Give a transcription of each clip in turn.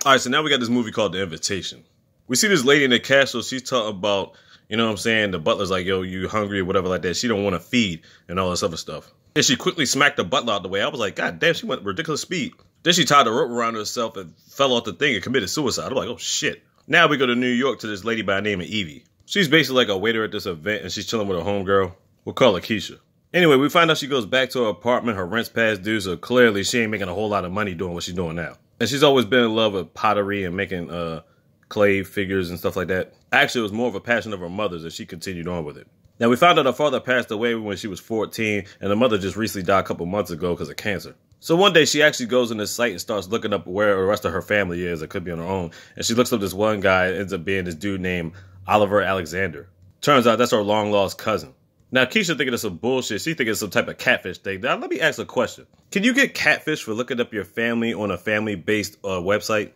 All right, so now we got this movie called The Invitation. We see this lady in the castle. She's talking about, you know what I'm saying? The butler's like, yo, you hungry or whatever like that. She don't want to feed and all this other stuff. And she quickly smacked the butler out the way. I was like, God damn, she went ridiculous speed. Then she tied a rope around herself and fell off the thing and committed suicide. I'm like, oh shit. Now we go to New York to this lady by the name of Evie. She's basically like a waiter at this event and she's chilling with her homegirl. We'll call her Keisha. Anyway, we find out she goes back to her apartment. Her rent's past due, so clearly she ain't making a whole lot of money doing what she's doing now. And she's always been in love with pottery and making clay figures and stuff like that. Actually, it was more of a passion of her mother's and she continued on with it. Now, we found out her father passed away when she was 14, and her mother just recently died a couple months ago because of cancer. So one day, she actually goes in this site and starts looking up where the rest of her family is. It could be on her own. And she looks up this one guy. It ends up being this dude named Oliver Alexander. Turns out that's her long-lost cousin. Now, Keisha thinking it's some bullshit. She thinking it's some type of catfish thing. Now, let me ask a question. Can you get catfish for looking up your family on a family-based website?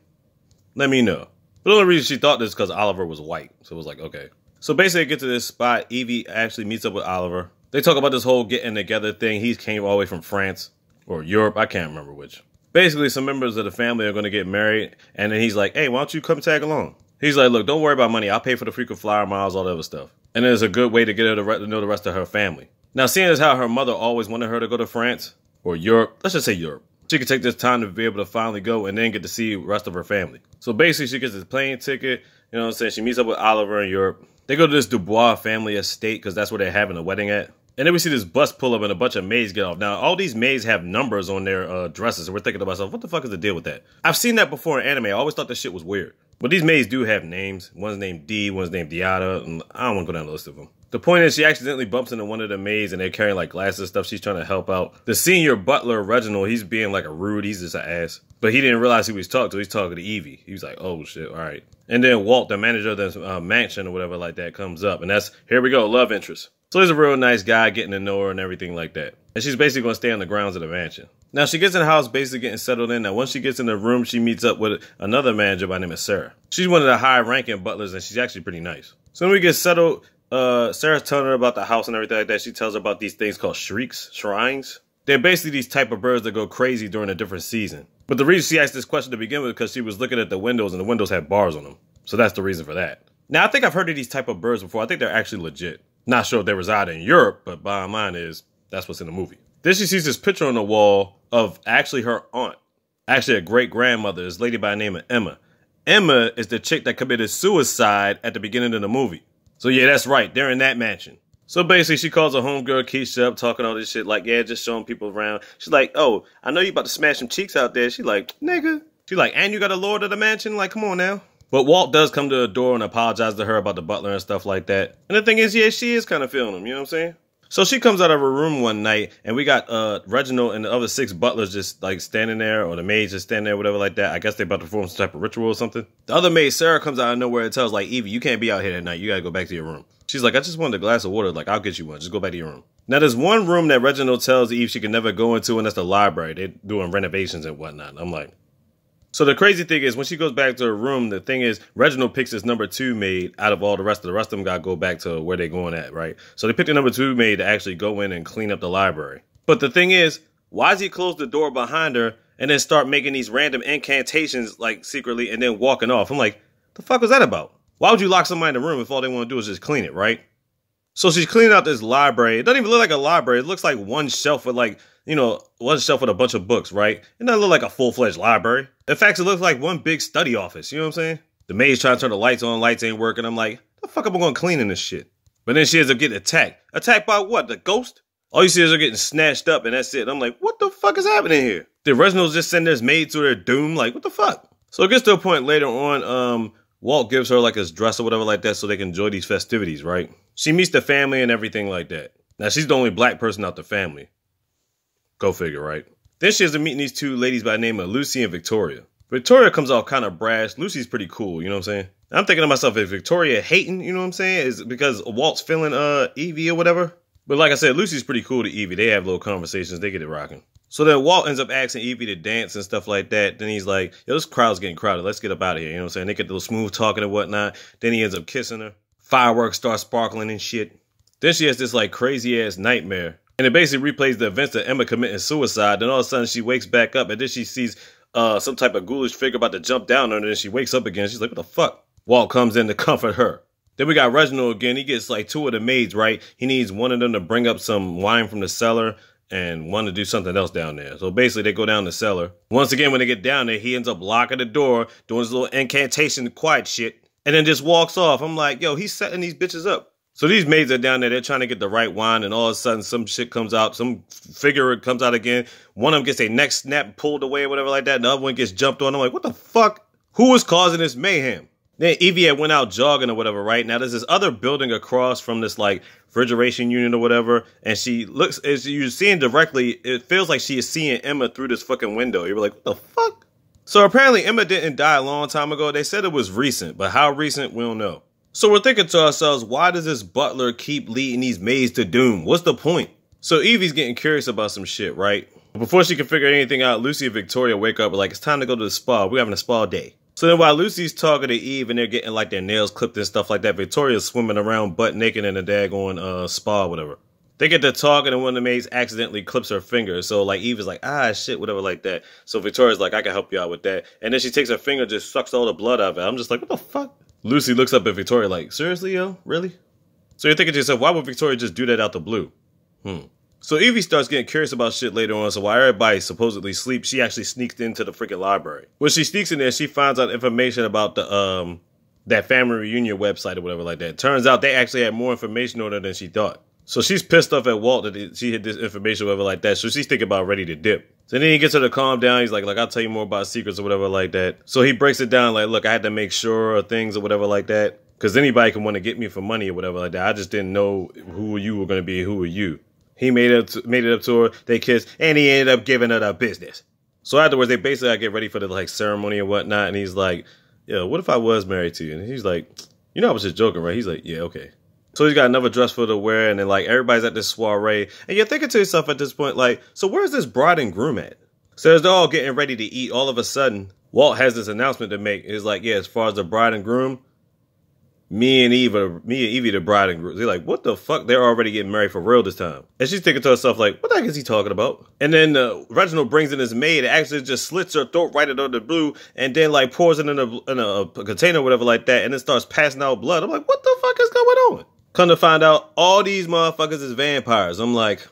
Let me know. But the only reason she thought this is because Oliver was white. So it was like, okay. So basically, get to this spot. Evie actually meets up with Oliver. They talk about this whole getting together thing. He came all the way from France or Europe. I can't remember which. Basically, some members of the family are going to get married. And then he's like, hey, why don't you come tag along? He's like, look, don't worry about money. I'll pay for the frequent flyer miles, all that other stuff. And it's a good way to get her to know the rest of her family. Now, seeing as how her mother always wanted her to go to France or Europe, let's just say Europe, she could take this time to be able to finally go and then get to see the rest of her family. So basically, she gets this plane ticket. You know what I'm saying? She meets up with Oliver in Europe. They go to this Dubois family estate because that's where they're having a wedding at. And then we see this bus pull up and a bunch of maids get off. Now, all these maids have numbers on their dresses. And we're thinking to myself, what the fuck is the deal with that? I've seen that before in anime. I always thought this shit was weird. But these maids do have names. One's named Dee, one's named Diata. And I don't want to go down the list of them. The point is, she accidentally bumps into one of the maids and they're carrying like glasses and stuff. She's trying to help out. The senior butler, Reginald, he's being like a rude. He's just an ass. But he didn't realize who he was talking to. He's talking to Evie. He was like, oh shit, all right. And then Walt, the manager of the mansion or whatever like that, comes up. And that's, here we go, love interest. So he's a real nice guy, getting to know her and everything like that. And she's basically going to stay on the grounds of the mansion. Now, she gets in the house, basically getting settled in. Now, once she gets in the room, she meets up with another manager by the name of Sarah. She's one of the high-ranking butlers, and she's actually pretty nice. So when we get settled, Sarah's telling her about the house and everything like that. She tells her about these things called shrieks, shrines. They're basically these type of birds that go crazy during a different season. But the reason she asked this question to begin with is because she was looking at the windows, and the windows had bars on them. So that's the reason for that. Now, I think I've heard of these type of birds before. I think they're actually legit. Not sure if they reside in Europe, but bottom line is, that's what's in the movie. Then she sees this picture on the wall of actually her aunt. Actually, a great-grandmother, this lady by the name of Emma. Emma is the chick that committed suicide at the beginning of the movie. So yeah, that's right. They're in that mansion. So basically, she calls her homegirl Keisha up, talking all this shit, like, yeah, just showing people around. She's like, oh, I know you about to smash some cheeks out there. She's like, nigga. She's like, and you got a lord of the mansion? Like, come on now. But Walt does come to the door and apologize to her about the butler and stuff like that. And the thing is, yeah, she is kind of feeling him, you know what I'm saying? So she comes out of her room one night, and we got Reginald and the other 6 butlers just like standing there, or the maids just standing there, whatever like that. I guess they're about to perform some type of ritual or something. The other maid, Sarah, comes out of nowhere and tells like, Evie, you can't be out here at night. You gotta go back to your room. She's like, I just wanted a glass of water. Like, I'll get you one. Just go back to your room. Now, there's one room that Reginald tells Eve she can never go into, and that's the library. They're doing renovations and whatnot. I'm like... So the crazy thing is, when she goes back to her room, the thing is, Reginald picks his number 2 maid out of all the rest of them got to go back to where they're going at, right? So they pick the number 2 maid to actually go in and clean up the library. But the thing is, why does he close the door behind her and then start making these random incantations, like, secretly, and then walking off? I'm like, the fuck was that about? Why would you lock somebody in the room if all they want to do is just clean it, right? So she's cleaning out this library. It doesn't even look like a library. It looks like one shelf with like, you know, one shelf with a bunch of books, right? It doesn't look like a full-fledged library. In fact, it looks like one big study office. You know what I'm saying? The maid's trying to turn the lights on. Lights ain't working. I'm like, the fuck am I going to clean in this shit? But then she ends up getting attacked. Attacked by what? The ghost? All you see is her getting snatched up and that's it. I'm like, what the fuck is happening here? Did Reginald just send his maid to their doom? Like, what the fuck? So it gets to a point later on, Walt gives her like his dress or whatever like that so they can enjoy these festivities, right? She meets the family and everything like that. Now, she's the only black person out the family. Go figure, right? Then she has to meet these 2 ladies by the name of Lucy and Victoria. Victoria comes out kind of brash. Lucy's pretty cool, you know what I'm saying? I'm thinking to myself, if Victoria hating, you know what I'm saying? Is it because Walt's feeling Evie or whatever? But like I said, Lucy's pretty cool to Evie. They have little conversations. They get it rocking. So then Walt ends up asking Evie to dance and stuff like that. Then he's like, yo, this crowd's getting crowded. Let's get up out of here. You know what I'm saying? They get a little smooth talking and whatnot. Then he ends up kissing her. Fireworks start sparkling and shit. Then she has this like crazy ass nightmare. And it basically replays the events of Emma committing suicide. Then all of a sudden she wakes back up and then she sees some type of ghoulish figure about to jump down on her, and then she wakes up again. She's like, what the fuck? Walt comes in to comfort her. Then we got Reginald again. He gets like 2 of the maids, right? He needs one of them to bring up some wine from the cellar and one to do something else down there. So basically they go down the cellar. Once again, when they get down there, he ends up locking the door, doing his little incantation quiet shit, and then just walks off. I'm like, yo, he's setting these bitches up. So these maids are down there, they're trying to get the right wine, and all of a sudden some shit comes out, some figure comes out again. One of them gets a neck snap pulled away or whatever like that, and the other one gets jumped on. I'm like, what the fuck? Who is causing this mayhem? Then Evie had went out jogging or whatever, right? Now there's this other building across from this like refrigeration unit or whatever, and she looks, as you're seeing directly, it feels like she is seeing Emma through this fucking window. You're like, what the fuck? So apparently Emma didn't die a long time ago. They said it was recent, but how recent, we don't know. So we're thinking to ourselves, why does this butler keep leading these maids to doom? What's the point? So Evie's getting curious about some shit, right? Before she can figure anything out, Lucy and Victoria wake up like, it's time to go to the spa. We're having a spa day. So then while Lucy's talking to Eve and they're getting like their nails clipped and stuff like that, Victoria's swimming around butt naked in a daggone spa or whatever. They get to talking and one of the maids accidentally clips her finger. So like Eve is like, ah, shit, whatever like that. So Victoria's like, I can help you out with that. And then she takes her finger, just sucks all the blood out of it. I'm just like, what the fuck? Lucy looks up at Victoria like, seriously, yo? Really? So you're thinking to yourself, why would Victoria just do that out the blue? So Evie starts getting curious about shit later on. So while everybody supposedly sleeps, she actually sneaks into the freaking library. When she sneaks in there, she finds out information about the that family reunion website or whatever like that. Turns out they actually had more information on it than she thought. So she's pissed off at Walt that she hid this information or whatever like that. So she's thinking about ready to dip. So then he gets her to calm down. He's like, I'll tell you more about secrets or whatever like that. So he breaks it down like, look, I had to make sure of things or whatever like that. Because anybody can want to get me for money or whatever like that. I just didn't know who you were going to be and who were you. He made it up to her. They kissed, and he ended up giving her the business. So afterwards, they basically get ready for the like ceremony and whatnot. And he's like, yo, what if I was married to you? And he's like, you know, I was just joking, right? He's like, yeah, okay. So he's got another dress for her to wear, and then like everybody's at this soiree, and you're thinking to yourself at this point, like, so where's this bride and groom at? So as they're all getting ready to eat, all of a sudden, Walt has this announcement to make. It's like, yeah, as far as the bride and groom, me and Evie, the bride and groom. They're like, what the fuck? They're already getting married for real this time. And she's thinking to herself, like, what the heck is he talking about? And then Reginald brings in his maid, and actually just slits her throat right under the blue, and then like pours it in a container or whatever like that, and then starts passing out blood. I'm like, what the fuck is going on? Come to find out, all these motherfuckers is vampires. I'm like,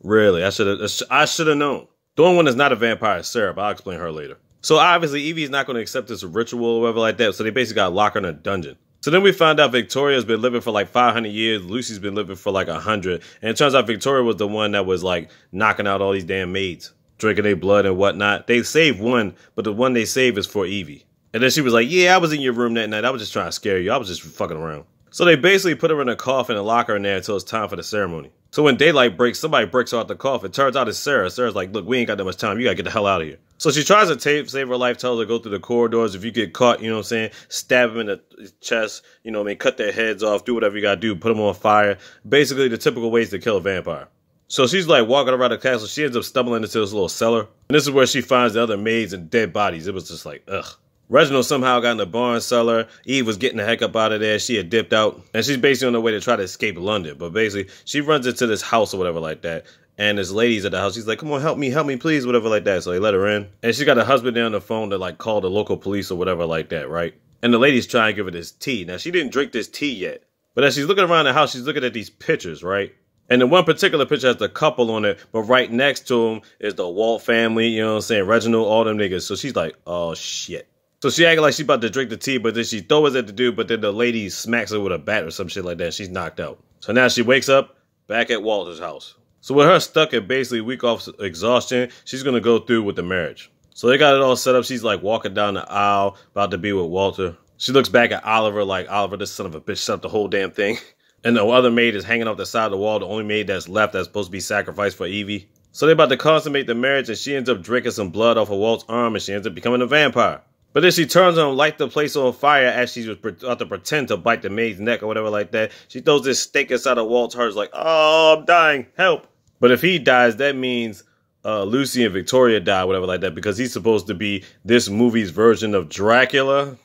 really? I should have known. The only one that's not a vampire is Sarah, but I'll explain her later. So obviously Evie's not going to accept this ritual or whatever like that, so they basically got to lock her in a dungeon. So then we found out Victoria's been living for like 500 years, Lucy's been living for like 100, and it turns out Victoria was the one that was like knocking out all these damn maids, drinking their blood and whatnot. They saved one, but the one they saved is for Evie. And then she was like, yeah, I was in your room that night, I was just trying to scare you, I was just fucking around. So they basically put her in a coffin and lock her in there until it's time for the ceremony. So when daylight breaks, somebody breaks her out the coffin. It turns out it's Sarah. Sarah's like, look, we ain't got that much time. You gotta get the hell out of here. So she tries to save her life, tells her to go through the corridors. If you get caught, you know what I'm saying, stab them in the chest, you know what I mean, cut their heads off, do whatever you gotta do, put them on fire. Basically the typical ways to kill a vampire. So she's like walking around the castle. She ends up stumbling into this little cellar. And this is where she finds the other maids and dead bodies. It was just like, ugh. Reginald somehow got in the barn cellar. Eve was getting the heck up out of there. She had dipped out. And she's basically on her way to try to escape London. But basically, she runs into this house or whatever like that. And this lady's at the house. She's like, come on, help me, please, whatever like that. So they let her in. And she got her husband there on the phone to like call the local police or whatever like that, right? And the lady's trying to give her this tea. Now, she didn't drink this tea yet. But as she's looking around the house, she's looking at these pictures, right? And the one particular picture has the couple on it. But right next to them is the Walt family, you know what I'm saying? Reginald, all them niggas. So she's like, oh, shit. So she acted like she's about to drink the tea, but then she throws it at the dude, but then the lady smacks her with a bat or some shit like that. She's knocked out. So now she wakes up back at Walter's house. So with her stuck at basically week off exhaustion, she's going to go through with the marriage. So they got it all set up. She's like walking down the aisle, about to be with Walter. She looks back at Oliver like, Oliver, this son of a bitch set up the whole damn thing. And the other maid is hanging off the side of the wall, the only maid that's left that's supposed to be sacrificed for Evie. So they're about to consummate the marriage, and she ends up drinking some blood off of Walt's arm, and she ends up becoming a vampire. But then she turns on and lights the place on fire as she was about to pretend to bite the maid's neck or whatever like that. She throws this stake inside of Walt's heart, like, oh, I'm dying, help. But if he dies, that means Lucy and Victoria die, whatever like that, because he's supposed to be this movie's version of Dracula.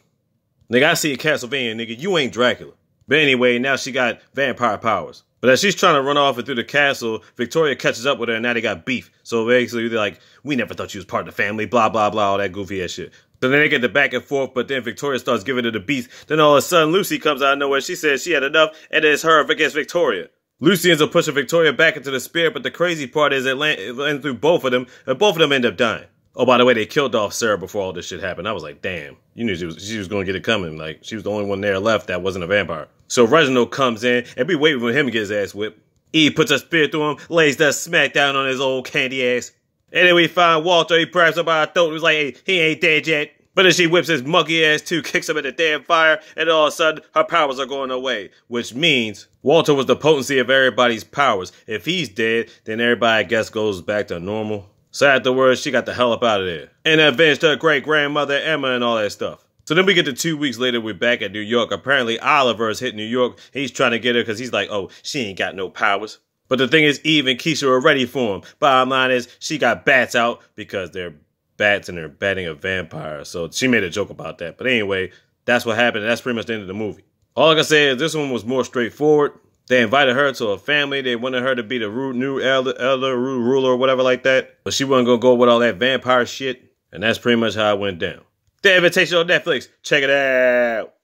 Nigga, I see a Castlevania, nigga, you ain't Dracula. But anyway, now she got vampire powers. But as she's trying to run off and through the castle, Victoria catches up with her and now they got beef. So basically they're like, we never thought you was part of the family, blah, blah, blah, all that goofy ass shit. So then they get the back and forth, but then Victoria starts giving her the beef. Then all of a sudden Lucy comes out of nowhere. She says she had enough and it's her against Victoria. Lucy ends up pushing Victoria back into the spear, but the crazy part is it landed through both of them, and both of them end up dying. Oh, by the way, they killed off Sarah before all this shit happened. I was like, damn, you knew she was going to get it coming. Like, she was the only one there left that wasn't a vampire. So Reginald comes in, and be waiting for him to get his ass whipped. Eve puts a spear through him, lays that smack down on his old candy ass. And then we find Walter, he grabs him by the throat, he's like, hey, he ain't dead yet. But then she whips his monkey ass too, kicks him in the damn fire, and all of a sudden, her powers are going away. Which means Walter was the potency of everybody's powers. If he's dead, then everybody, I guess, goes back to normal. So afterwards, she got the hell up out of there. And avenged her great-grandmother Emma and all that stuff. So then we get to 2 weeks later, we're back at New York. Apparently, Oliver's hit New York. He's trying to get her because he's like, oh, she ain't got no powers. But the thing is, Eve and Keisha are ready for him. Bottom line is, she got bats out because they're bats and they're batting a vampire. So she made a joke about that. But anyway, that's what happened. And that's pretty much the end of the movie. All I can say is this one was more straightforward. They invited her to a family. They wanted her to be the new elder ruler or whatever like that. But she wasn't going to go with all that vampire shit. And that's pretty much how it went down. The Invitation on Netflix. Check it out.